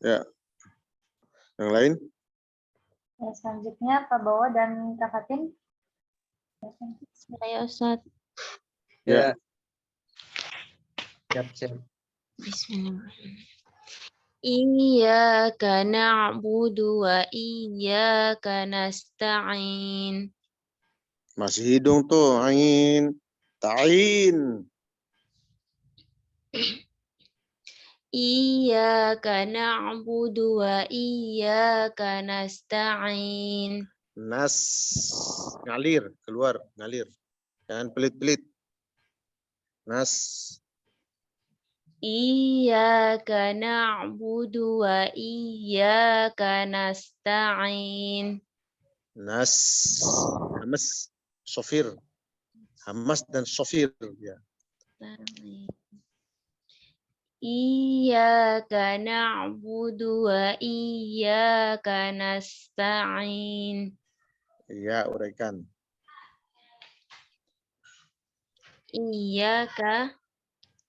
Ya. Yang lain? Ya, selanjutnya Pak Bowo dan Kak Fatin. Saya Ustaz. Ya. Siap. Bismillahirrahmanirrahim. Iyyaka na'budu wa iyyaka nasta'in. Masih hidung tuh, ain, ta'in. Iyyaka na'budu wa iyyaka nasta'in. Nas, ngalir, keluar, ngalir. Jangan pelit-pelit. Nas. Iyyaka na'budu wa iyyaka nasta'in. Nas, hamas, sofir. Hamas dan sofir. Ya. Iyyaka na'budu wa iyyaka nasta'in. Ya, uraikan.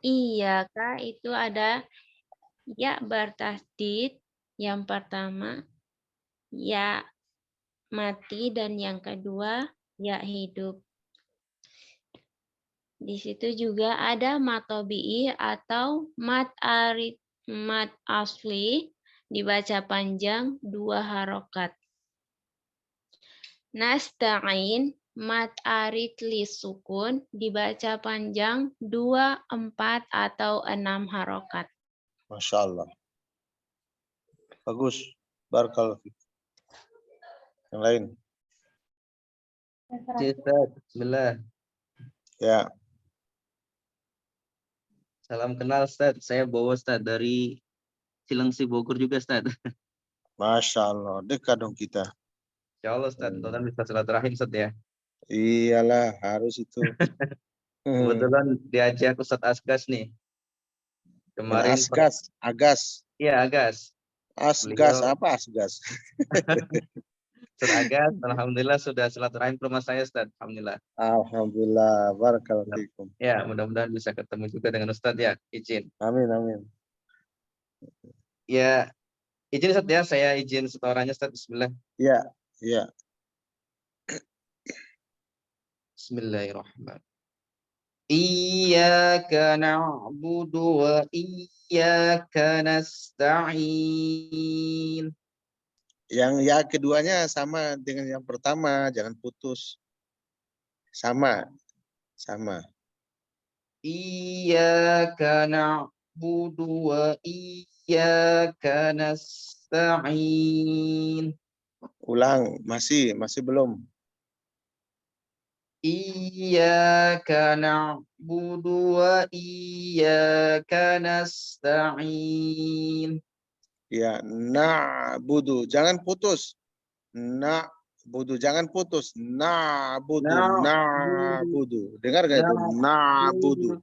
Iyyaka itu ada ya bertasydid yang pertama, ya mati, dan yang kedua ya hidup. Di situ juga ada mat tabi'i atau mat asli dibaca panjang 2 harokat. Nasta'in mat arid li sukun dibaca panjang 2, 4 atau 6 harokat. Masya Allah. Bagus. Barakallahu. Yang lain? Ustaz, bismillah. Ya. Salam kenal Ustaz. Saya Bowo Ustaz dari Cilengsi Bogor juga Ustaz. Masya Allah, dekat dong kita. Insya Allah Ustaz, mudah-mudahan bisa silaturahim Ustaz ya. Iyalah, harus itu. Kebetulan diajak Ustaz Asgas nih. Kemarin Agas. Iya, Agas. Asgas, Beliau- apa Asgas? Ustaz Agas, alhamdulillah sudah silaturahim ke rumah saya Ustaz. Alhamdulillah. Alhamdulillah, barakallahu fikum. Ya, mudah-mudahan bisa ketemu juga dengan Ustaz ya. Izin. Amin, amin. Ya, izin Ustaz ya, saya izin setorannya Ustaz. Bismillah. Ya, ya. Bismillahirrahmanirrahim. Iyyaka na'budu wa iyyaka nasta'in. Yang ya keduanya sama dengan yang pertama, jangan putus. Sama. Iyyaka na'budu wa iyyaka nasta'in. Ulang, masih belum. Iyyaka na'budu wa iyyaka nasta'in. Ya, na'budu, jangan putus. Na'budu, jangan putus. Na'budu. Dengar gak itu? Na'budu.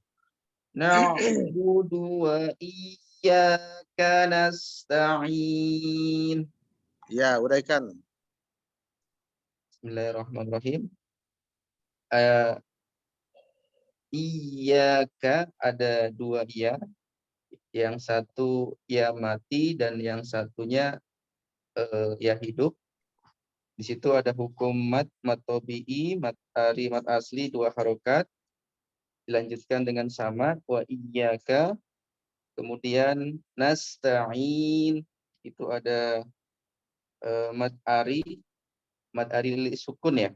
Na'budu wa iyyaka nasta'in. Ya, uraikan. Bismillahirrahmanirrahim. Iyyaka ada dua ya. Yang satu ya mati dan yang satunya ya hidup. Di situ ada hukum mat tabi'i, mat ari, mat asli, dua harokat. Dilanjutkan dengan sama wa iyyaka. Kemudian nasta'in itu ada mat ari li sukun ya.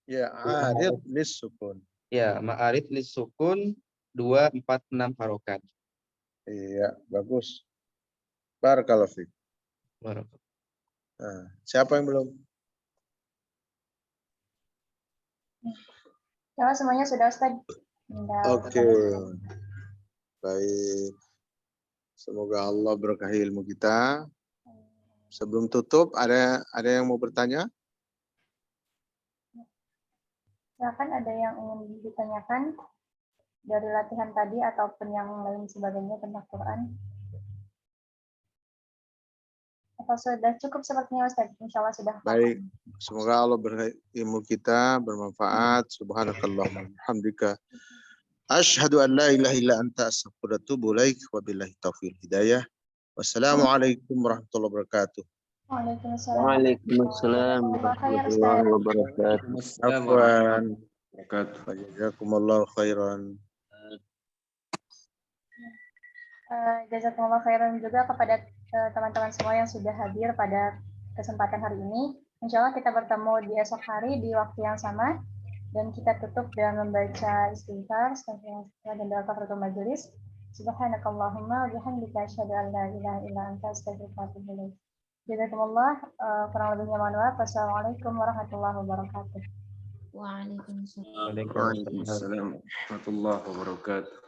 Ya, arif lis sukun. Ya, ma'arif lis sukun 2, 4, 6 harokat. Iya, bagus. Barakallahu fiik. Nah, siapa yang belum? Ya, semuanya sudah Ustaz. Oke. Baik. Semoga Allah berkahi ilmu kita. Sebelum tutup, ada yang mau bertanya? Silakan, ada yang ingin ditanyakan dari latihan tadi ataupun yang lain sebagainya tentang Quran? Atau sudah cukup sepertinya Ustaz? Insya Allah sudah. Baik. Semoga Allah berkahi ilmu kita, bermanfaat. Subhanakallahumma hamdika. Asyhadu an la ilaha illa anta astaghfiruka wa atubu ilaik. Wabillahi taufiq hidayah. Wassalamualaikum warahmatullahi wabarakatuh. Waalaikumsalam. Waalaikumsalam warahmatullahi wabarakatuh. Afwan. Jazakumullahu khairan. Jazakumullah khairan juga kepada teman-teman semua yang sudah hadir pada kesempatan hari ini. Insya Allah kita bertemu di esok hari di waktu yang sama. Dan kita tutup dengan membaca istighfar dan doa kafaratul majelis. Subhanakallahumma wa bihamdika asyhadu an la ilaha illa anta astaghfiruka wa atubu ilaik. Jazakumullah, kurang lebihnya mohon maaf. Wassalamualaikum warahmatullahi wabarakatuh. Waalaikumsalam. Waalaikumsalam warahmatullahi wabarakatuh.